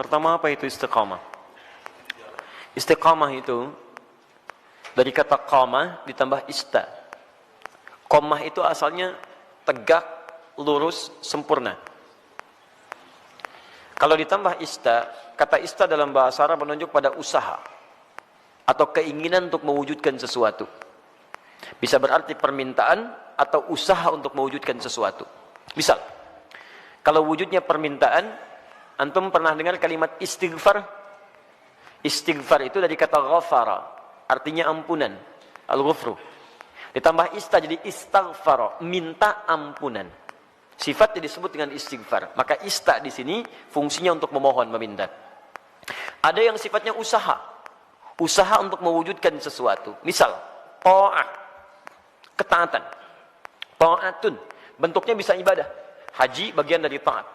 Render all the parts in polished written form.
Pertama, apa itu istiqamah? Istiqamah itu dari kata qamah ditambah ista. Qamah itu asalnya tegak, lurus, sempurna. Kalau ditambah ista, kata ista dalam bahasa Arab menunjuk pada usaha atau keinginan untuk mewujudkan sesuatu. Bisa berarti permintaan atau usaha untuk mewujudkan sesuatu. Misal, kalau wujudnya permintaan, antum pernah dengar kalimat istighfar? Istighfar itu dari kata ghafara, artinya ampunan, al-ghufru. Ditambah ista jadi istaghfara, minta ampunan. Sifatnya disebut dengan istighfar. Maka ista di sini fungsinya untuk memohon, meminta. Ada yang sifatnya usaha. Usaha untuk mewujudkan sesuatu. Misal, ta'ah, ketaatan. Ta'atun, bentuknya bisa ibadah. Haji bagian dari taat.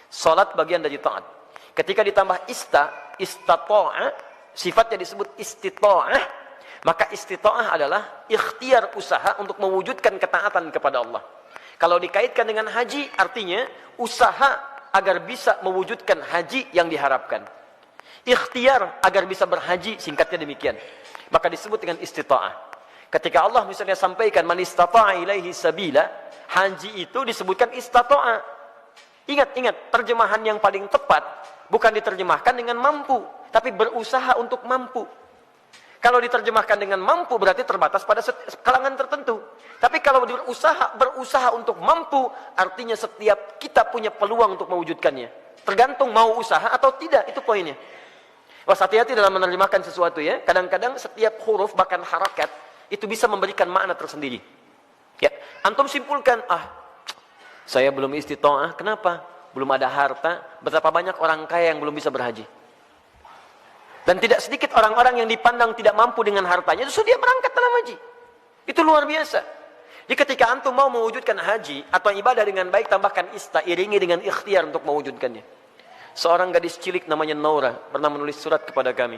Salat bagian dari taat. Ketika ditambah istata'a, sifatnya disebut istita'ah. Maka istita'ah adalah ikhtiar usaha untuk mewujudkan ketaatan kepada Allah. Kalau dikaitkan dengan haji, artinya usaha agar bisa mewujudkan haji yang diharapkan. Ikhtiar agar bisa berhaji, singkatnya demikian. Maka disebut dengan istita'ah. Ketika Allah misalnya sampaikan man istata'a ilaihi sabila, haji itu disebutkan istata'a. Ingat, terjemahan yang paling tepat bukan diterjemahkan dengan mampu, tapi berusaha untuk mampu. Kalau diterjemahkan dengan mampu berarti terbatas pada kalangan tertentu. Tapi kalau berusaha untuk mampu, artinya setiap kita punya peluang untuk mewujudkannya. Tergantung mau usaha atau tidak, itu poinnya. Was, hati-hati dalam menerjemahkan sesuatu ya. Kadang-kadang setiap huruf bahkan harakat itu bisa memberikan makna tersendiri. Ya, antum simpulkan, saya belum istita'ah, kenapa? Belum ada harta. Betapa banyak orang kaya yang belum bisa berhaji. Dan tidak sedikit orang-orang yang dipandang tidak mampu dengan hartanya, justru dia berangkat dalam haji. Itu luar biasa. Jadi ketika antum mau mewujudkan haji atau ibadah dengan baik, tambahkan ista, iringi dengan ikhtiar untuk mewujudkannya. Seorang gadis cilik namanya Naura pernah menulis surat kepada kami.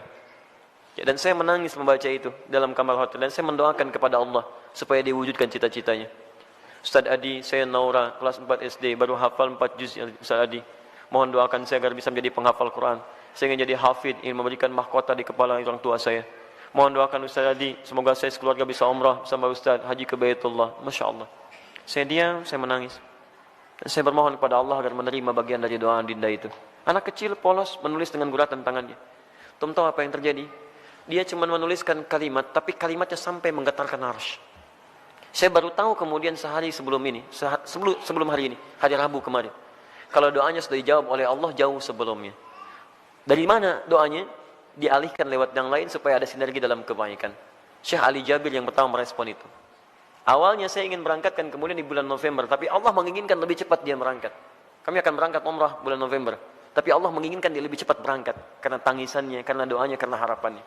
Ya, dan saya menangis membaca itu dalam kamar hotel. Dan saya mendoakan kepada Allah supaya diwujudkan cita-citanya. Ustaz Adi, saya Naura, kelas 4 SD, baru hafal 4 juz ya Ustaz Adi. Mohon doakan saya agar bisa menjadi penghafal Quran. Saya ingin jadi hafid, ingin memberikan mahkota di kepala orang tua saya. Mohon doakan Ustaz Adi, semoga saya sekeluarga bisa umrah bersama Ustaz, haji ke Baitullah. Masya Allah. Saya diam, saya menangis. Dan saya bermohon kepada Allah agar menerima bagian dari doa dinda itu. Anak kecil polos menulis dengan guratan tangannya. Tum tahu apa yang terjadi? Dia cuma menuliskan kalimat, tapi kalimatnya sampai menggetarkan arsy. Saya baru tahu kemudian sehari sebelum ini, sebelum hari ini, hari Rabu kemarin. Kalau doanya sudah dijawab oleh Allah jauh sebelumnya. Dari mana doanya? Dialihkan lewat yang lain supaya ada sinergi dalam kebaikan. Syekh Ali Jabir yang pertama merespon itu. Awalnya saya ingin berangkatkan kemudian di bulan November, tapi Allah menginginkan lebih cepat dia berangkat. Kami akan berangkat umrah bulan November, tapi Allah menginginkan dia lebih cepat berangkat karena tangisannya, karena doanya, karena harapannya.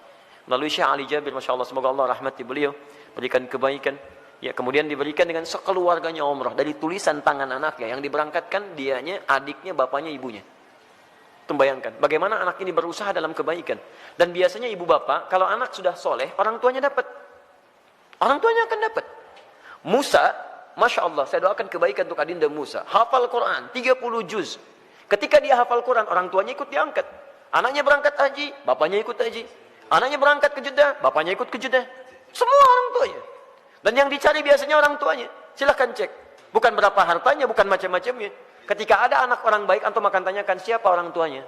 Melalui Syekh Ali Jabir, Masya Allah, semoga Allah rahmati beliau, berikan kebaikan. Ya, kemudian diberikan dengan sekeluarganya umrah dari tulisan tangan anaknya yang diberangkatkan, dianya, adiknya, bapaknya, ibunya. Bayangkan bagaimana anak ini berusaha dalam kebaikan. Dan biasanya ibu bapak, kalau anak sudah soleh, orang tuanya dapat. Orang tuanya akan dapat. Musa, Masya Allah, saya doakan kebaikan untuk adinda Musa. Hafal Quran, 30 juz. Ketika dia hafal Quran, orang tuanya ikut diangkat. Anaknya berangkat haji, bapaknya ikut haji. Anaknya berangkat ke Jeddah, bapaknya ikut ke Jeddah. Semua orang tuanya. Dan yang dicari biasanya orang tuanya. Silahkan cek. Bukan berapa hartanya, bukan macam-macamnya. Ketika ada anak orang baik, antum akan tanyakan siapa orang tuanya.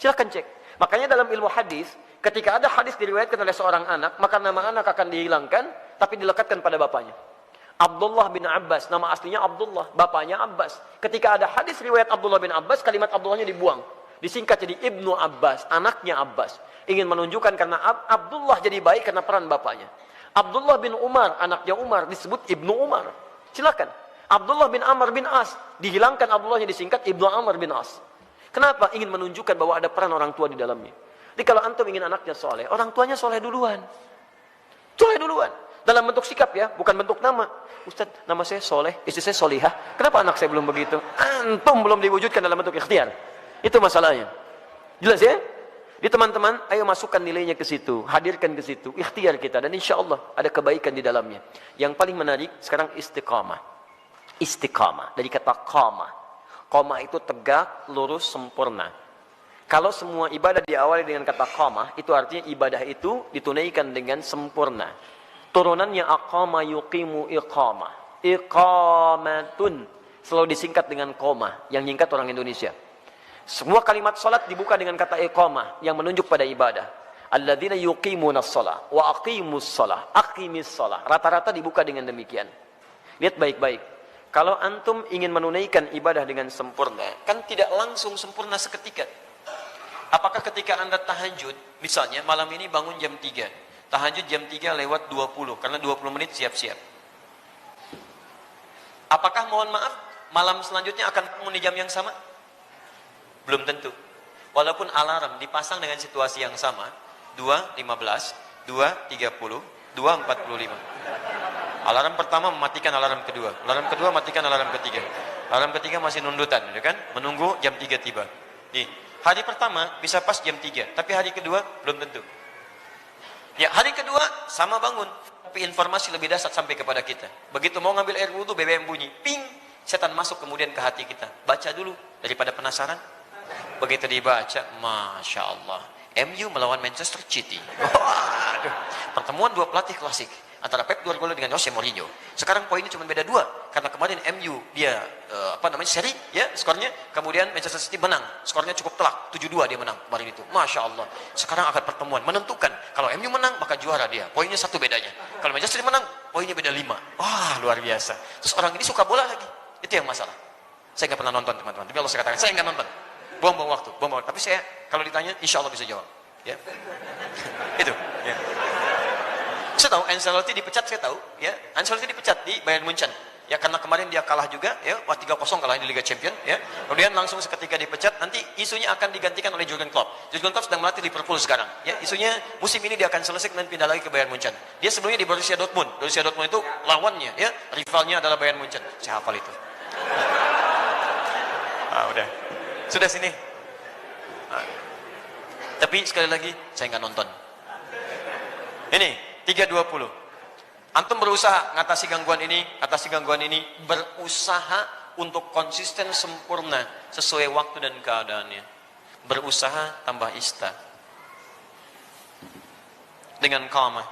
Silahkan cek. Makanya dalam ilmu hadis, ketika ada hadis diriwayatkan oleh seorang anak, maka nama anak akan dihilangkan, tapi dilekatkan pada bapaknya. Abdullah bin Abbas, nama aslinya Abdullah, bapaknya Abbas. Ketika ada hadis riwayat Abdullah bin Abbas, kalimat Abdullahnya dibuang. Disingkat jadi Ibnu Abbas, anaknya Abbas. Ingin menunjukkan karena Abdullah jadi baik karena peran bapaknya. Abdullah bin Umar, anaknya Umar, disebut Ibnu Umar. Silakan. Abdullah bin Amr bin As, dihilangkan Abdullahnya, disingkat Ibnu Amr bin As. Kenapa? Ingin menunjukkan bahwa ada peran orang tua di dalamnya. Jadi kalau antum ingin anaknya soleh, orang tuanya soleh duluan. Soleh duluan. Dalam bentuk sikap ya, bukan bentuk nama. Ustaz, nama saya soleh, istri saya solihah. Kenapa anak saya belum begitu? Antum belum diwujudkan dalam bentuk ikhtiar. Itu masalahnya. Jelas ya? Di teman-teman, ayo masukkan nilainya ke situ, hadirkan ke situ, ikhtiar kita, dan insya Allah ada kebaikan di dalamnya. Yang paling menarik sekarang istiqamah. Istiqamah dari kata qamah. Qamah itu tegak, lurus, sempurna. Kalau semua ibadah diawali dengan kata qamah, itu artinya ibadah itu ditunaikan dengan sempurna. Turunannya aqama yuqimu iqamah. Iqamatun selalu disingkat dengan koma, yang nyingkat orang Indonesia. Semua kalimat salat dibuka dengan kata iqamah yang menunjuk pada ibadah. Alladzina yuqimunas shalah wa aqimus shalah, aqimis shalah. Rata-rata dibuka dengan demikian. Lihat baik-baik. Kalau antum ingin menunaikan ibadah dengan sempurna, kan tidak langsung sempurna seketika. Apakah ketika Anda tahajud, misalnya malam ini bangun jam 3, tahajud jam 3 lewat 20, karena 20 menit siap-siap. Apakah mohon maaf, malam selanjutnya akan bangun di jam yang sama? Belum tentu. Walaupun alarm dipasang dengan situasi yang sama, 2.15, 2.30, 2.45. Alarm pertama mematikan alarm kedua, alarm kedua matikan alarm ketiga, alarm ketiga masih nundutan, ya kan? Menunggu jam 3 tiba. Nih, hari pertama bisa pas jam 3, tapi hari kedua belum tentu. Ya, hari kedua sama bangun, tapi informasi lebih dahsyat sampai kepada kita. Begitu mau ngambil air wudhu, BBM bunyi, ping, setan masuk kemudian ke hati kita. Baca dulu daripada penasaran. Begitu dibaca, Masya Allah, MU melawan Manchester City. Waduh, pertemuan dua pelatih klasik antara Pep Guardiola dengan Jose Mourinho. Sekarang poinnya cuma beda 2, karena kemarin MU dia seri ya skornya, kemudian Manchester City menang, skornya cukup telak, 7-2 dia menang kemarin itu. Masya Allah. Sekarang akan pertemuan menentukan, kalau MU menang maka juara dia, poinnya 1 bedanya. Kalau Manchester City menang, poinnya beda 5. Wah, luar biasa. Terus orang ini suka bola lagi, itu yang masalah. Saya nggak pernah nonton teman-teman, tapi kalau saya katakan saya nggak nonton, buang-buang waktu, buang-buang. Tapi saya kalau ditanya, insya Allah bisa jawab. Ya, itu. Ya. Saya tahu Ancelotti dipecat, saya tahu. Ya, Ancelotti dipecat di Bayern Munchen. Ya, karena kemarin dia kalah juga. Ya, 3-0 kalah di Liga Champions. Ya, kemudian langsung seketika dipecat. Nanti isunya akan digantikan oleh Jurgen Klopp. Jurgen Klopp sedang melatih Liverpool sekarang. Ya, isunya musim ini dia akan selesai dan pindah lagi ke Bayern Munchen. Dia sebelumnya di Borussia Dortmund. Borussia Dortmund itu lawannya, ya, rivalnya adalah Bayern Munchen. Saya hafal itu. Udah. Sudah sini. Tapi sekali lagi saya nggak nonton. Ini 3.20. Antum berusaha ngatasi gangguan ini, berusaha untuk konsisten sempurna sesuai waktu dan keadaannya. Berusaha tambah ista. Dengan qamah.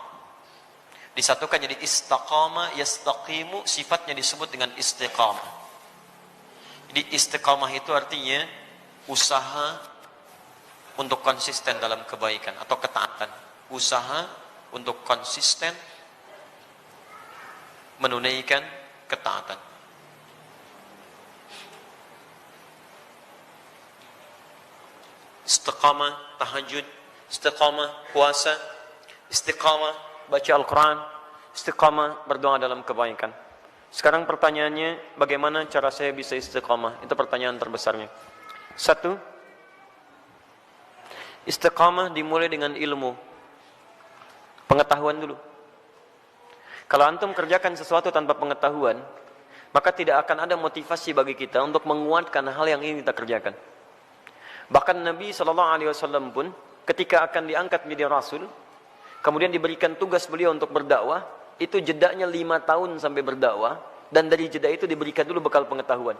Disatukan jadi istaqama, yastaqimu, sifatnya disebut dengan istiqamah. Jadi istiqamah itu artinya usaha untuk konsisten dalam kebaikan atau ketaatan. Usaha untuk konsisten menunaikan ketaatan. Istiqamah tahajud, istiqamah puasa, istiqamah baca Al-Quran, istiqamah berdoa dalam kebaikan. Sekarang pertanyaannya, bagaimana cara saya bisa istiqamah? Itu pertanyaan terbesarnya. 1, istiqamah dimulai dengan ilmu, pengetahuan dulu. Kalau antum kerjakan sesuatu tanpa pengetahuan, maka tidak akan ada motivasi bagi kita untuk menguatkan hal yang ingin kita kerjakan. Bahkan Nabi SAW pun ketika akan diangkat menjadi Rasul, kemudian diberikan tugas beliau untuk berdakwah, itu jedanya 5 tahun sampai berdakwah, dan dari jeda itu diberikan dulu bekal pengetahuan.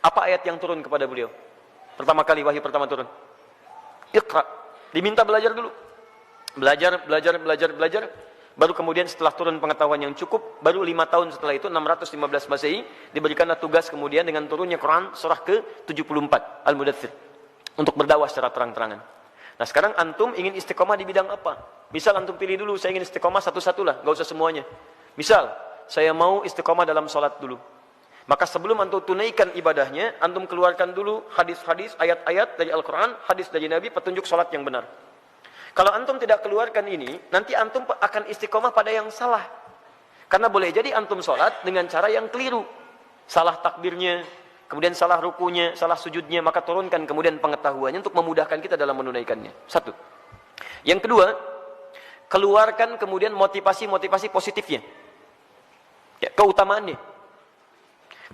Apa ayat yang turun kepada beliau? Pertama kali wahyu pertama turun, Iqra. Diminta belajar dulu. Belajar. Baru kemudian setelah turun pengetahuan yang cukup, baru 5 tahun setelah itu, 615 Masehi, diberikanlah tugas kemudian dengan turunnya Quran surah ke-74 Al-Mudaththir untuk berdakwah secara terang-terangan. Nah, sekarang antum ingin istiqomah di bidang apa? Misal antum pilih dulu, saya ingin istiqomah satu-satu lah, gak usah semuanya. Misal, saya mau istiqomah dalam sholat dulu. Maka sebelum antum tunaikan ibadahnya, antum keluarkan dulu hadis-hadis, ayat-ayat dari Al-Quran, hadis dari Nabi, petunjuk sholat yang benar. Kalau antum tidak keluarkan ini, nanti antum akan istiqomah pada yang salah. Karena boleh jadi antum sholat dengan cara yang keliru. Salah takbirnya, kemudian salah rukunya, salah sujudnya, maka turunkan kemudian pengetahuannya untuk memudahkan kita dalam menunaikannya. 1. Yang kedua, keluarkan kemudian motivasi-motivasi positifnya. Ya, keutamaannya.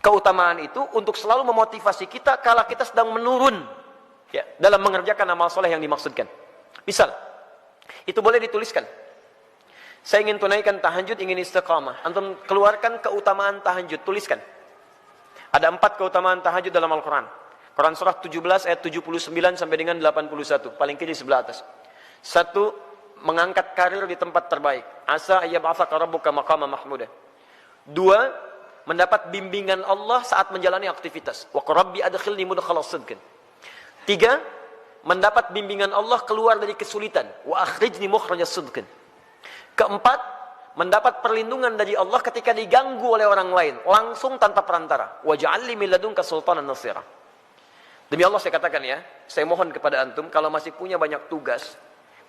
Keutamaan itu untuk selalu memotivasi kita kala kita sedang menurun, ya, dalam mengerjakan amal soleh yang dimaksudkan. Misal, itu boleh dituliskan. Saya ingin tunaikan tahajud, ingin istiqamah. Antum keluarkan keutamaan tahajud, tuliskan. Ada 4 keutamaan tahajud dalam Al-Quran. Quran surah 17 ayat 79 sampai dengan 81, paling kiri sebelah atas. 1, mengangkat karir di tempat terbaik. Asa ayyab'atsaka rabbuka maqaman mahmuda. 2, mendapat bimbingan Allah saat menjalani aktivitas. Wa rabbi adkhilni mudkhala sidqin. 3, mendapat bimbingan Allah keluar dari kesulitan. Wa akhrijni mukhraja sidqin. 4, mendapat perlindungan dari Allah ketika diganggu oleh orang lain, langsung tanpa perantara. Waj'alni min ladunka sultanan nasira. Demi Allah saya katakan ya, saya mohon kepada antum, kalau masih punya banyak tugas,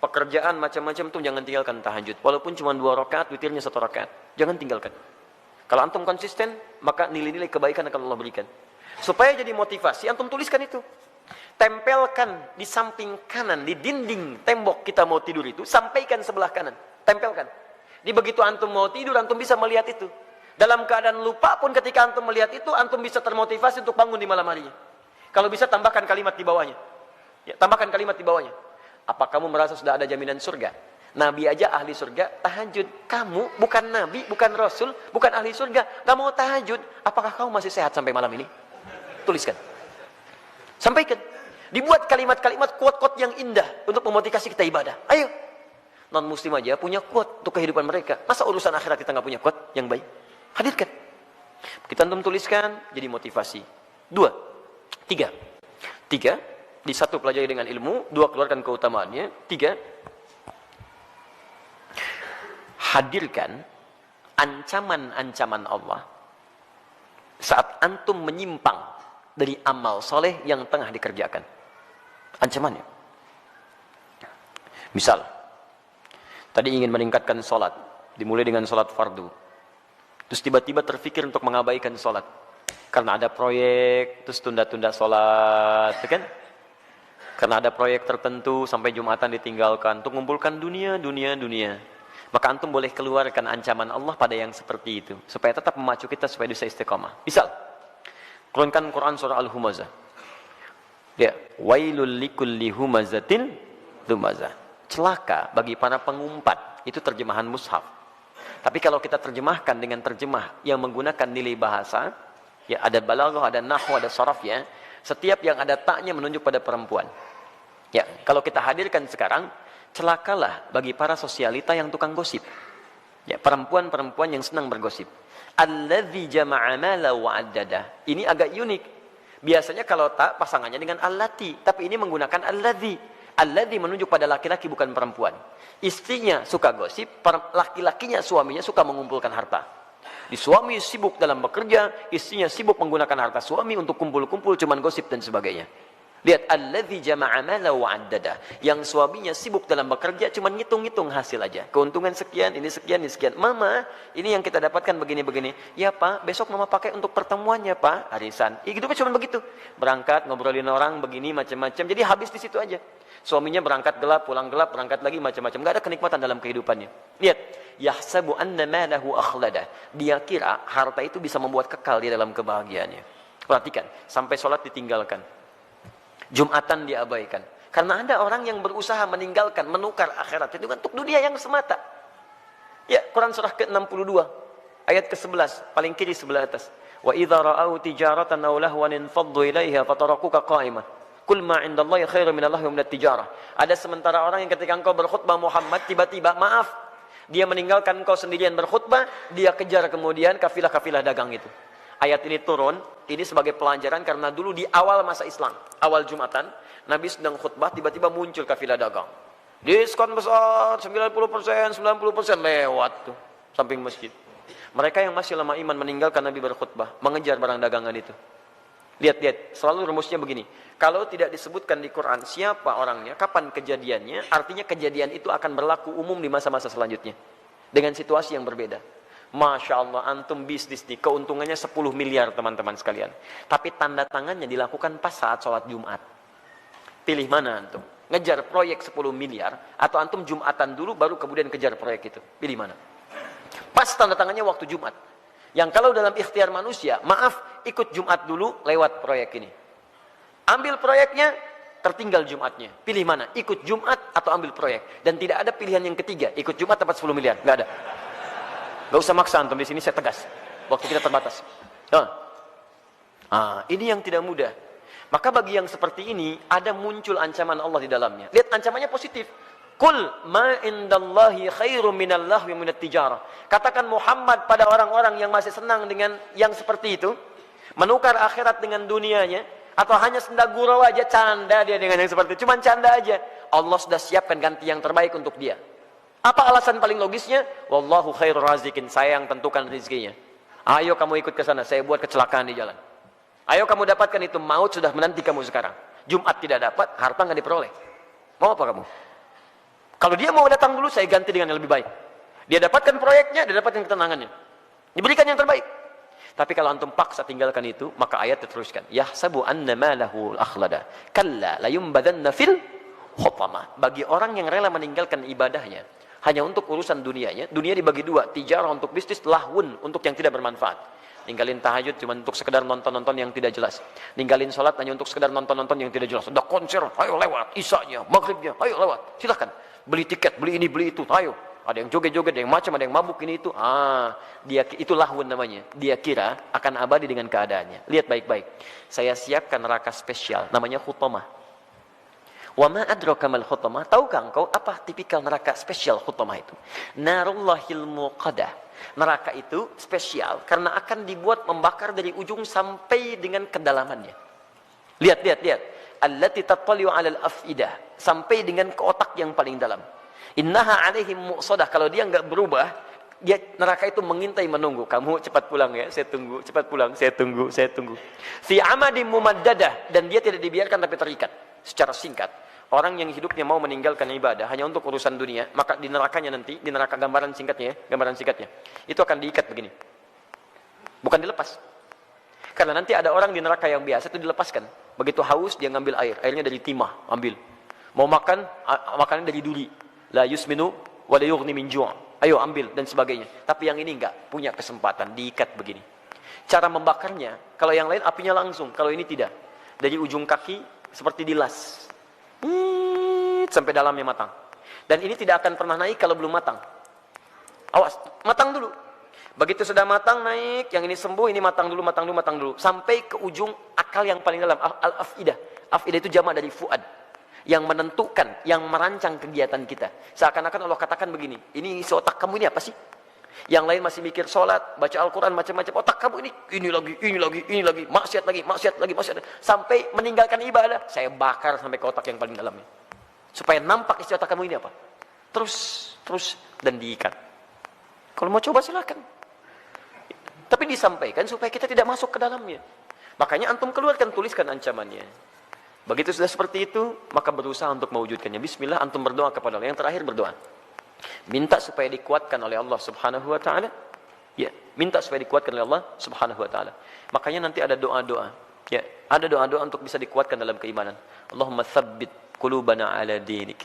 pekerjaan macam-macam tuh jangan tinggalkan tahajud. Walaupun cuma 2 rakaat, witirnya 1 rakaat. Jangan tinggalkan. Kalau antum konsisten, maka nilai-nilai kebaikan akan Allah berikan. Supaya jadi motivasi, antum tuliskan itu. Tempelkan di samping kanan, di dinding tembok kita mau tidur itu, sampaikan sebelah kanan. Tempelkan. Di begitu antum mau tidur, antum bisa melihat itu. Dalam keadaan lupa pun ketika antum melihat itu, antum bisa termotivasi untuk bangun di malam harinya. Kalau bisa tambahkan kalimat di bawahnya. Ya, tambahkan kalimat di bawahnya. Apa kamu merasa sudah ada jaminan surga? Nabi aja ahli surga, tahajud. Kamu bukan nabi, bukan rasul, bukan ahli surga, gak mau tahajud. Apakah kamu masih sehat sampai malam ini? Tuliskan. Sampaikan. Dibuat kalimat-kalimat quote-quote yang indah untuk memotivasi kita ibadah. Ayo. Non muslim aja punya quote untuk kehidupan mereka. Masa urusan akhirat kita gak punya quote yang baik? Hadirkan. Kita antum tuliskan, jadi motivasi. 2. 3, di 1 pelajari dengan ilmu, 2 keluarkan keutamaannya, 3 hadirkan ancaman-ancaman Allah saat antum menyimpang dari amal soleh yang tengah dikerjakan. Ancamannya. Misal, tadi ingin meningkatkan sholat, dimulai dengan sholat fardu, terus tiba-tiba terfikir untuk mengabaikan sholat. Karena ada proyek, terus tunda-tunda sholat, kan? Karena ada proyek tertentu, sampai Jumatan ditinggalkan, untuk mengumpulkan dunia. Maka antum boleh keluarkan ancaman Allah pada yang seperti itu, supaya tetap memacu kita supaya bisa istiqamah. Misal, turunkan Quran surah Al-Humazah. Ya, wailul likulli humazatin lumazah. Celaka bagi para pengumpat, itu terjemahan mushaf. Tapi kalau kita terjemahkan dengan terjemah yang menggunakan nilai bahasa, ya, ada balaghah, ada nahwu, ada sharaf ya. Setiap yang ada taknya menunjuk pada perempuan. Ya, kalau kita hadirkan sekarang, celakalah bagi para sosialita yang tukang gosip. Ya, perempuan-perempuan yang senang bergosip. Alladzi jama'a mala wa 'addada. Ini agak unik. Biasanya kalau tak pasangannya dengan allati, tapi ini menggunakan alladzi. Alladzi menunjuk pada laki-laki bukan perempuan. Istrinya suka gosip, laki-lakinya suaminya suka mengumpulkan harta. Di suami sibuk dalam bekerja, istrinya sibuk menggunakan harta suami untuk kumpul-kumpul, cuman gosip dan sebagainya. Lihat, alladzi jama'a mala wa 'addada. Yang suaminya sibuk dalam bekerja, cuman ngitung-ngitung hasil aja. Keuntungan sekian, ini sekian, ini sekian. Mama, ini yang kita dapatkan begini-begini. Ya Pak, besok mama pakai untuk pertemuannya Pak, arisan. Hidupnya cuman begitu. Berangkat, ngobrolin orang, begini, macam-macam. Jadi habis di situ aja. Suaminya berangkat gelap, pulang gelap, berangkat lagi, macam-macam. Gak ada kenikmatan dalam kehidupannya. Lihat, yahsabu anna malahu akhlada. Dia kira harta itu bisa membuat kekal di dalam kebahagiaannya. Perhatikan, sampai sholat ditinggalkan, Jumatan diabaikan. Karena ada orang yang berusaha meninggalkan, menukar akhirat itu untuk dunia yang semata. Ya, Quran surah ke-62 ayat ke-11, paling kiri sebelah atas. Wa idza ra'au tijaratan aw lahwan infaddu ilaiha fatarakuka qa'imah. Kul ma 'indallahi khairum minallahi wa minat tijarah. Ada sementara orang yang ketika engkau berkhutbah Muhammad, tiba-tiba maaf, dia meninggalkan engkau sendirian berkhutbah, dia kejar kemudian kafilah-kafilah dagang itu. Ayat ini turun, ini sebagai pelajaran karena dulu di awal masa Islam, awal Jumatan, Nabi sedang khutbah, tiba-tiba muncul kafilah dagang. Diskon besar, 90%, 90% lewat tuh, samping masjid. Mereka yang masih lama iman meninggalkan Nabi berkhutbah, mengejar barang dagangan itu. Lihat, selalu rumusnya begini. Kalau tidak disebutkan di Quran siapa orangnya, kapan kejadiannya, artinya kejadian itu akan berlaku umum di masa-masa selanjutnya. Dengan situasi yang berbeda. Masya Allah, antum bisnis nih, keuntungannya 10 miliar teman-teman sekalian. Tapi tanda tangannya dilakukan pas saat sholat Jumat. Pilih mana antum? Ngejar proyek 10 miliar, atau antum Jumatan dulu baru kemudian kejar proyek itu? Pilih mana? Pas tanda tangannya waktu Jumat. Yang kalau dalam ikhtiar manusia, maaf, ikut Jumat dulu lewat proyek ini. Ambil proyeknya, tertinggal Jumatnya. Pilih mana? Ikut Jumat atau ambil proyek? Dan tidak ada pilihan yang ketiga, ikut Jumat dapat 10 miliar. Nggak ada. Gak usah maksa antum, di sini saya tegas. Waktu kita terbatas. Ini yang tidak mudah. Maka bagi yang seperti ini, ada muncul ancaman Allah di dalamnya. Lihat ancamannya positif. Qul ma indallahi khairum minallahwi minat tijarah. Katakan Muhammad pada orang-orang yang masih senang dengan yang seperti itu, menukar akhirat dengan dunianya, atau hanya senda gurau aja, canda dia dengan yang seperti itu, cuma canda aja. Allah sudah siapkan ganti yang terbaik untuk dia. Apa alasan paling logisnya? Wallahu khairur razikin, saya yang tentukan rezekinya. Ayo kamu ikut ke sana, saya buat kecelakaan di jalan. Ayo kamu dapatkan itu, maut sudah menanti kamu sekarang. Jumat tidak dapat, harta nggak diperoleh. Mau apa kamu? Kalau dia mau datang dulu, saya ganti dengan yang lebih baik. Dia dapatkan proyeknya, dia dapatkan ketenangannya. Diberikan yang terbaik. Tapi kalau antum paksa tinggalkan itu, maka ayat diteruskan. Yahsabu anna malahu akhlada. Kalla layumbadanna fil hutamah. Bagi orang yang rela meninggalkan ibadahnya, hanya untuk urusan dunianya, dunia dibagi dua. Tijarah untuk bisnis, lahun untuk yang tidak bermanfaat. Ninggalin tahajud cuma untuk sekedar nonton-nonton yang tidak jelas. Ninggalin sholat hanya untuk sekedar nonton-nonton yang tidak jelas. Ada konser, ayo lewat. Isanya, maghribnya, ayo lewat. Silahkan. Beli tiket, beli ini, beli itu, ayo. Ada yang joget-joget, ada yang macam, ada yang mabuk ini itu. Dia itu lahun namanya. Dia kira akan abadi dengan keadaannya. Lihat baik-baik. Saya siapkan neraka spesial, namanya Hutamah. Wa ma adraka mal Hutamah? Tahukah engkau apa tipikal neraka spesial Hutamah itu? Narullahil muqadah. Neraka itu spesial karena akan dibuat membakar dari ujung sampai dengan kedalamannya. Lihat. Allati tattali'u 'alal afidah, sampai dengan ke otak yang paling dalam. Innaha 'alaihim mu'sadah. Kalau dia enggak berubah, dia neraka itu mengintai menunggu. Kamu cepat pulang ya, saya tunggu. Cepat pulang, saya tunggu. Fi amadim mumaddadah, dan dia tidak dibiarkan tapi terikat secara singkat. Orang yang hidupnya mau meninggalkan ibadah hanya untuk urusan dunia, maka di nerakanya nanti, di neraka gambaran singkatnya, itu akan diikat begini. Bukan dilepas. Karena nanti ada orang di neraka yang biasa itu dilepaskan. Begitu haus dia ngambil air, airnya dari timah, ambil. Mau makan, makannya dari duri. La yusminu wa la yughni min ju'. Ayo ambil dan sebagainya. Tapi yang ini enggak punya kesempatan, diikat begini. Cara membakarnya, kalau yang lain apinya langsung, kalau ini tidak. Dari ujung kaki seperti dilas. Sampai dalamnya matang. Dan ini tidak akan pernah naik kalau belum matang. Awas, matang dulu. Begitu sudah matang naik, yang ini sembuh, ini matang dulu. Sampai ke ujung akal yang paling dalam, al-afidah. Afidah itu jamak dari fuad. Yang menentukan, yang merancang kegiatan kita. Seakan-akan Allah katakan begini, ini isi otak kamu ini apa sih? Yang lain masih mikir sholat, baca Al-Quran, macam-macam. Otak kamu ini lagi. Maksiat lagi. Sampai meninggalkan ibadah. Saya bakar sampai ke otak yang paling dalamnya. Supaya nampak isi otak kamu ini apa. Terus, dan diikat. Kalau mau coba silakan. Tapi disampaikan supaya kita tidak masuk ke dalamnya. Makanya antum keluarkan, tuliskan ancamannya. Begitu sudah seperti itu, maka berusaha untuk mewujudkannya. Bismillah, antum berdoa kepada Allah. Yang terakhir berdoa. Minta supaya dikuatkan oleh Allah Subhanahu wa taala. Ya, minta supaya dikuatkan oleh Allah Subhanahu wa taala. Makanya nanti ada doa-doa. Ya, ada doa-doa untuk bisa dikuatkan dalam keimanan. Allahumma tsabbit qulubana ala dinik.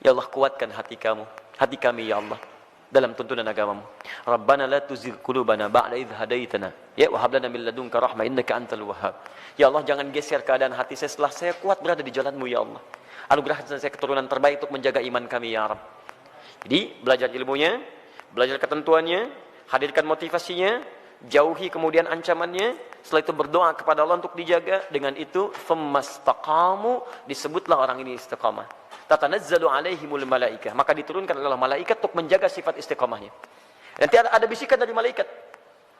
Ya Allah, kuatkan hati kami ya Allah dalam tuntunan agamamu. Rabbana la tuzigh qulubana ba'da idh hadaitana. Ya, wa hab lana min ladunka rahmah innaka antal wahhab. Ya Allah, jangan geser keadaan hati saya setelah saya kuat berada di jalan-Mu ya Allah. Anugerahkan saya keturunan terbaik untuk menjaga iman kami ya Rabb. Jadi, belajar ilmunya, belajar ketentuannya, hadirkan motivasinya, jauhi kemudian ancamannya, setelah itu berdoa kepada Allah untuk dijaga. Dengan itu, famastaqamu, disebutlah orang ini istiqamah. Tatanazzalu alaihimul malaikah, maka diturunkan oleh malaikat untuk menjaga sifat istiqamahnya. Nanti ada bisikan dari malaikat.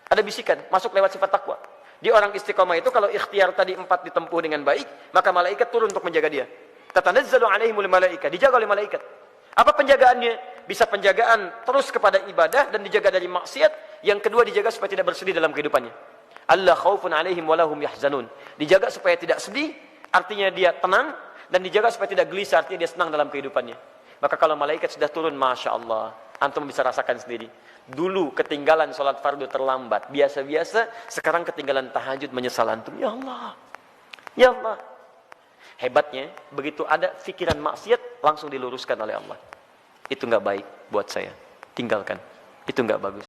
Ada bisikan, masuk lewat sifat takwa. Di orang istiqamah itu, kalau ikhtiar tadi 4 ditempuh dengan baik, maka malaikat turun untuk menjaga dia. Tatanazzalu alaihimul malaikah, dijaga oleh malaikat. Apa penjagaannya? Bisa penjagaan terus kepada ibadah dan dijaga dari maksiat. Yang kedua, dijaga supaya tidak bersedih dalam kehidupannya. Allah khaufun alaihim walahum yahzanun. Dijaga supaya tidak sedih, artinya dia tenang. Dan dijaga supaya tidak gelisah, artinya dia senang dalam kehidupannya. Maka kalau malaikat sudah turun, Masya Allah, antum bisa rasakan sendiri. Dulu ketinggalan sholat fardu terlambat, biasa-biasa. Sekarang ketinggalan tahajud, menyesal antum. Ya Allah, ya Allah. Hebatnya, begitu ada pikiran maksiat, langsung diluruskan oleh Allah. Itu nggak baik buat saya. Tinggalkan. Itu nggak bagus.